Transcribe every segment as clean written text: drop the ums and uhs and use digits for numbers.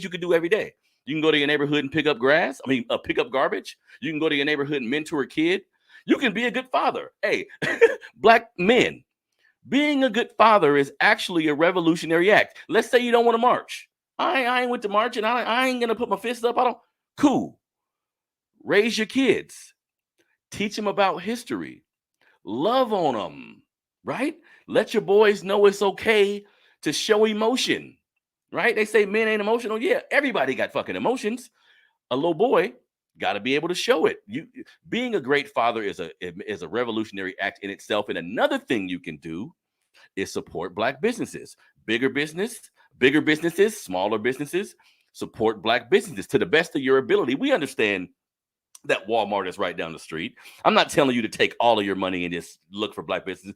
you can do every day. You can go to your neighborhood and pick up grass. Pick up garbage. You can go to your neighborhood and mentor a kid. You can be a good father. Hey, black men, being a good father is actually a revolutionary act. Let's say you don't want to march. I ain't went to march and I ain't going to put my fist up. I don't. Cool. Raise your kids. Teach them about history. Love on them, right? Let your boys know it's okay to show emotion, right? They say men ain't emotional. Yeah, everybody got fucking emotions. A little boy got to be able to show it. You being a great father is a revolutionary act in itself. And another thing you can do is support black businesses. Bigger businesses, smaller businesses, support black businesses to the best of your ability. We understand that Walmart is right down the street. I'm not telling you to take all of your money and just look for black businesses.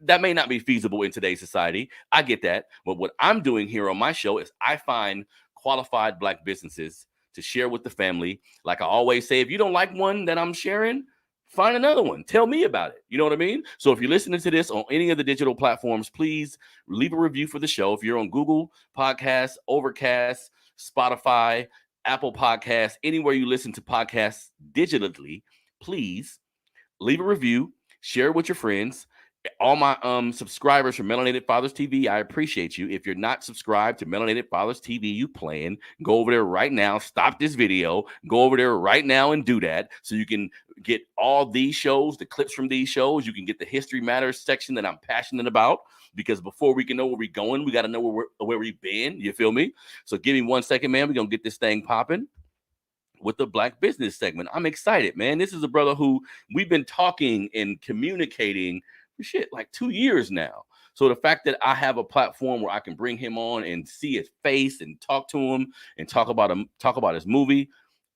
That may not be feasible in today's society. I get that. But what I'm doing here on my show is I find qualified black businesses to share with the family. Like I always say, if you don't like one that I'm sharing, find another one. Tell me about it. You know what I mean? So if you're listening to this on any of the digital platforms, please leave a review for the show. If you're on Google Podcasts, Overcast, Spotify, Apple Podcasts, anywhere you listen to podcasts digitally, please leave a review, share it with your friends. All my subscribers from Melanated Fathers TV, I appreciate you. If you're not subscribed to Melanated Fathers TV, you playing, go over there right now. Stop this video. Go over there right now and do that so you can get all these shows, the clips from these shows. You can get the History Matters section that I'm passionate about, because before we can know where we're going, we got to know where we've been. You feel me? So give me 1 second, man. We're going to get this thing popping with the Black Business segment. I'm excited, man. This is a brother who we've been talking and communicating for like 2 years now. So the fact that I have a platform where I can bring him on and see his face and talk to him and talk about his movie,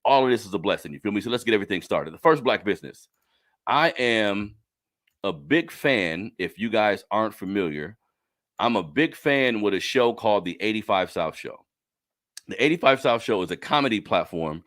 all of this is a blessing. You feel me? So let's get everything started. The first Black Business. I am a big fan. If you guys aren't familiar, I'm a big fan with a show called the 85 South Show. The 85 South Show is a comedy platform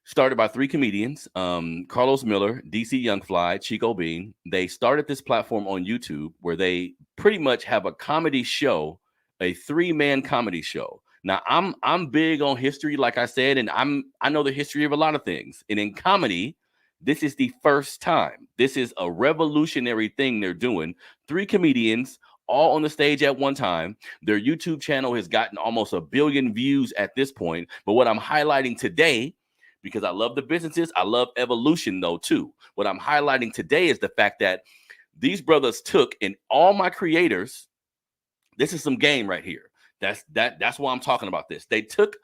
started by 3 comedians, Carlos Miller, DC Youngfly, Chico Bean. They started this platform on YouTube where they pretty much have a comedy show, a 3-man comedy show. Now, I'm big on history, like I said, and I know the history of a lot of things. And in comedy, this is the first time. This is a revolutionary thing they're doing. 3 comedians all on the stage at one time. Their YouTube channel has gotten almost 1 billion views at this point. But what I'm highlighting today, because I love the businesses, I love evolution though too. What I'm highlighting today is the fact that these brothers took, and all my creators, this is some game right here. That's why I'm talking about this. They took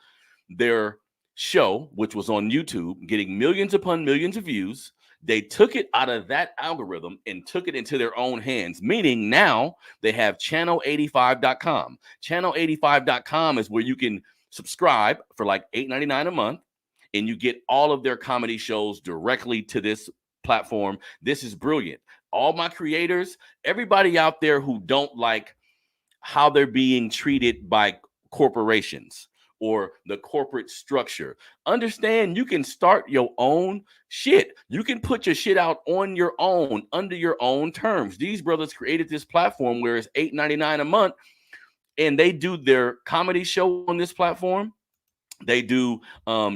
their show, which was on YouTube, getting millions upon millions of views. They took it out of that algorithm and took it into their own hands, meaning now they have channel85.com. Channel85.com is where you can subscribe for like $8.99 a month, and you get all of their comedy shows directly to this platform. This is brilliant. All my creators, everybody out there who don't like how they're being treated by corporations or the corporate structure, understand you can start your own shit. You can put your shit out on your own, under your own terms. These brothers created this platform where it's $8.99 a month, and they do their comedy show on this platform. They do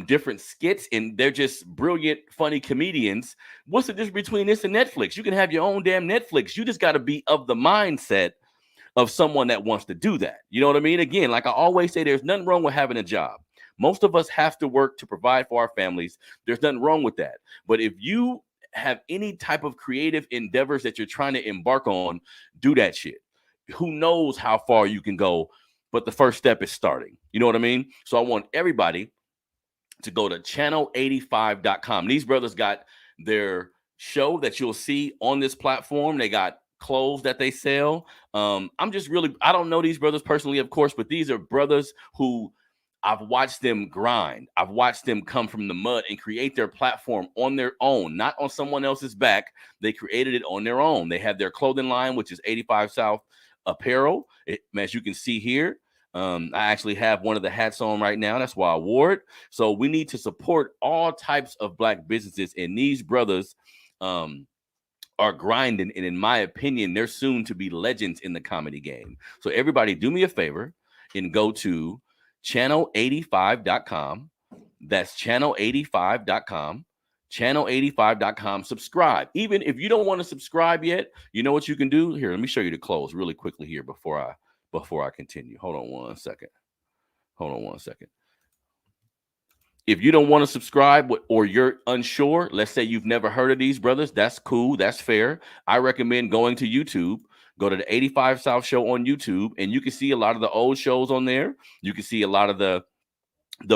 different skits, and they're just brilliant, funny comedians. What's the difference between this and Netflix? You can have your own damn Netflix. You just got to be of the mindset of someone that wants to do that. You know what I mean? Again, like I always say, there's nothing wrong with having a job. Most of us have to work to provide for our families. There's nothing wrong with that. But if you have any type of creative endeavors that you're trying to embark on, do that shit. Who knows how far you can go, but the first step is starting. You know what I mean? So I want everybody to go to channel85.com. These brothers got their show that you'll see on this platform. They got clothes that they sell. I don't know these brothers personally, of course, but these are brothers who I've watched them grind. I've watched them come from the mud and create their platform on their own, not on someone else's back. They created it on their own. They have their clothing line, which is 85 South Apparel. As you can see here, I actually have one of the hats on right now. That's why I wore it. So we need to support all types of black businesses, and these brothers are grinding, and in my opinion, they're soon to be legends in the comedy game. So everybody do me a favor and go to channel85.com. That's channel85.com. Channel85.com. Subscribe. Even if you don't want to subscribe yet, you know what you can do? Here, let me show you the close really quickly here before I continue. Hold on one second. If you don't want to subscribe or you're unsure, let's say you've never heard of these brothers, that's cool. That's fair. I recommend going to YouTube. Go to the 85 South Show on YouTube, and you can see a lot of the old shows on there. You can see a lot of the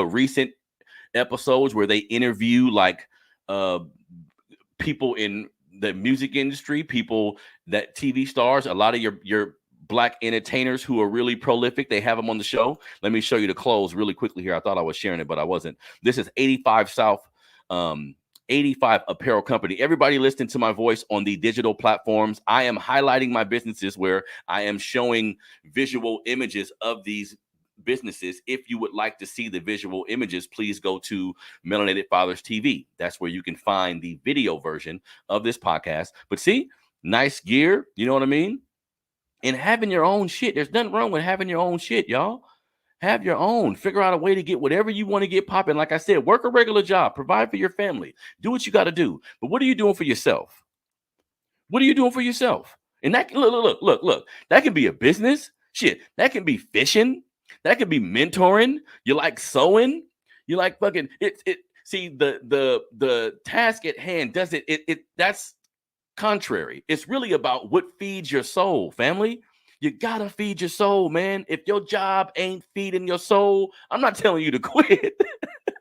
recent episodes where they interview like people in the music industry, people that TV stars, a lot of your Black entertainers who are really prolific. They have them on the show. Let me show you the clothes really quickly here. I thought I was sharing it, but I wasn't. This is 85 South, 85 Apparel Company. Everybody listening to my voice on the digital platforms, I am highlighting my businesses where I am showing visual images of these businesses. If you would like to see the visual images, please go to Melanated Fathers TV. That's where you can find the video version of this podcast. But see, nice gear. You know what I mean? And having your own shit. There's nothing wrong with having your own shit, y'all. Have your own. Figure out a way to get whatever you want to get popping. Like I said, work a regular job. Provide for your family. Do what you got to do. But what are you doing for yourself? What are you doing for yourself? And that, look. That can be a business. Shit. That can be fishing. That could be mentoring. You like sewing. You like fucking it. See, the task at hand does it. That's contrary. It's really about what feeds your soul, family. You gotta feed your soul, man. If your job ain't feeding your soul, I'm not telling you to quit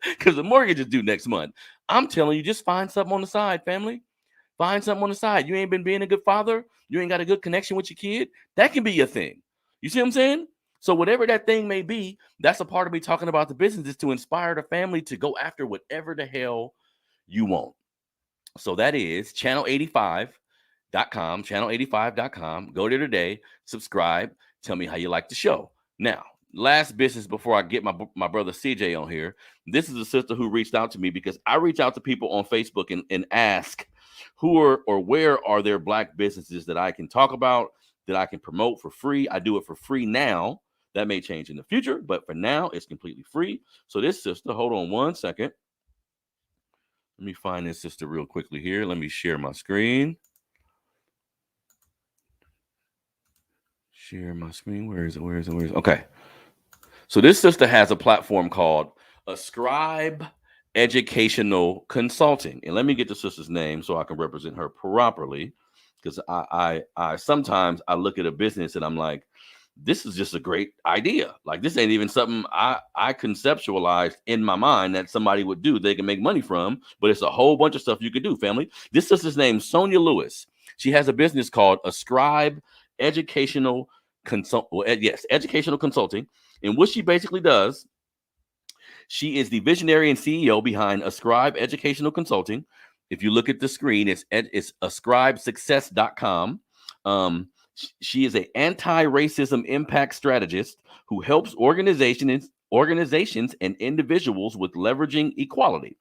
because the mortgage is due next month. I'm telling you, just find something on the side, family. Find something on the side. You ain't been being a good father. You ain't got a good connection with your kid. That can be your thing. You see what I'm saying? So whatever that thing may be, that's a part of me talking about the business, is to inspire the family to go after whatever the hell you want. So that is channel85.com, channel85.com. Go there today, subscribe, tell me how you like the show. Now, last business before I get my brother CJ on here. This is a sister who reached out to me because I reach out to people on Facebook and ask who are or where are there Black businesses that I can talk about, that I can promote for free. I do it for free now. That may change in the future, but for now, it's completely free. So this sister, hold on one second. Let me find this sister real quickly here. Let me share my screen. Share my screen. Where is it? Okay. So this sister has a platform called Ascribe Educational Consulting. And let me get the sister's name so I can represent her properly. Because I sometimes I look at a business and I'm like, this is just a great idea. Like, this ain't even something I conceptualized in my mind that somebody would do. They can make money from, but it's a whole bunch of stuff you could do, family. This sister's name, Sonia Lewis. She has a business called Ascribe Educational Educational Consulting. And what she basically does, she is the visionary and CEO behind Ascribe Educational Consulting. If you look at the screen, it's ascribesuccess.com. She is an anti-racism impact strategist who helps organizations and individuals with leveraging equality.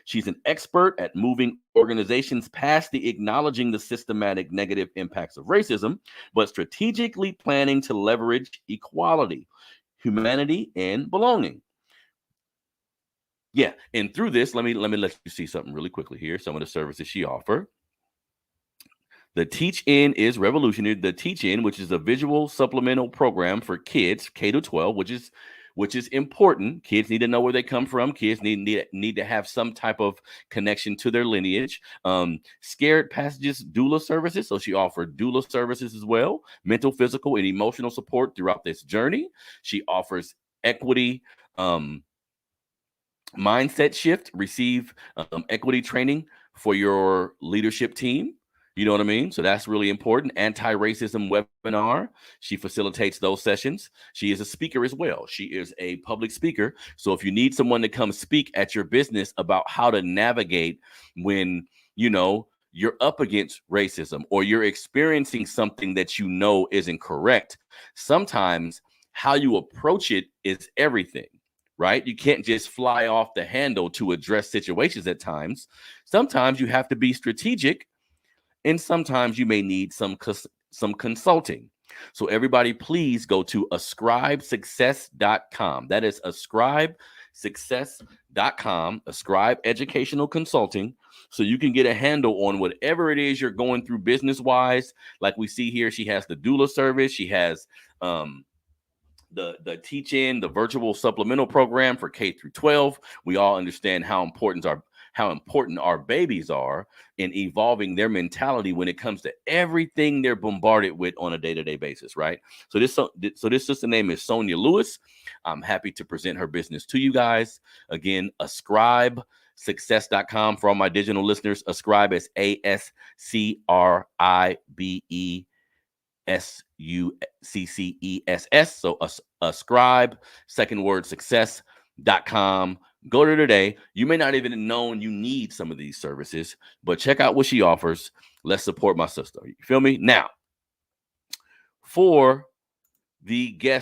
She's an expert at moving organizations past the acknowledging the systematic negative impacts of racism, but strategically planning to leverage equality, humanity, and belonging. Yeah, and through this, let me let you see something really quickly here. Some of the services she offers. The Teach-In is revolutionary. The Teach-In, which is a visual supplemental program for kids K to 12, which is important. Kids need to know where they come from. Kids need to have some type of connection to their lineage. Scared Passages doula services. So she offered doula services as well. Mental, physical, and emotional support throughout this journey. She offers equity mindset shift. Receive equity training for your leadership team. You know what I mean? So that's really important. Anti-racism webinar. She facilitates those sessions. She is a speaker as well. She is a public speaker. So if you need someone to come speak at your business about how to navigate when, you're up against racism or you're experiencing something that you know isn't correct, sometimes how you approach it is everything, right? You can't just fly off the handle to address situations at times. Sometimes you have to be strategic. And sometimes you may need some consulting. So everybody, please go to ascribesuccess.com. That is ascribesuccess.com, Ascribe Educational Consulting, so you can get a handle on whatever it is you're going through business-wise. Like we see here, she has the doula service. She has the teach-in, the virtual supplemental program for K through 12. We all understand how important our babies are in evolving their mentality when it comes to everything they're bombarded with on a day-to-day basis, right? So this sister name is Sonia Lewis. I'm happy to present her business to you guys. Again, ascribesuccess.com for all my digital listeners. Ascribe is ASCRIBESUCCESS. So ascribe, second word, success.com. Go to today. You may not even have known you need some of these services, but check out what she offers. Let's support my sister. You feel me? Now, for the guest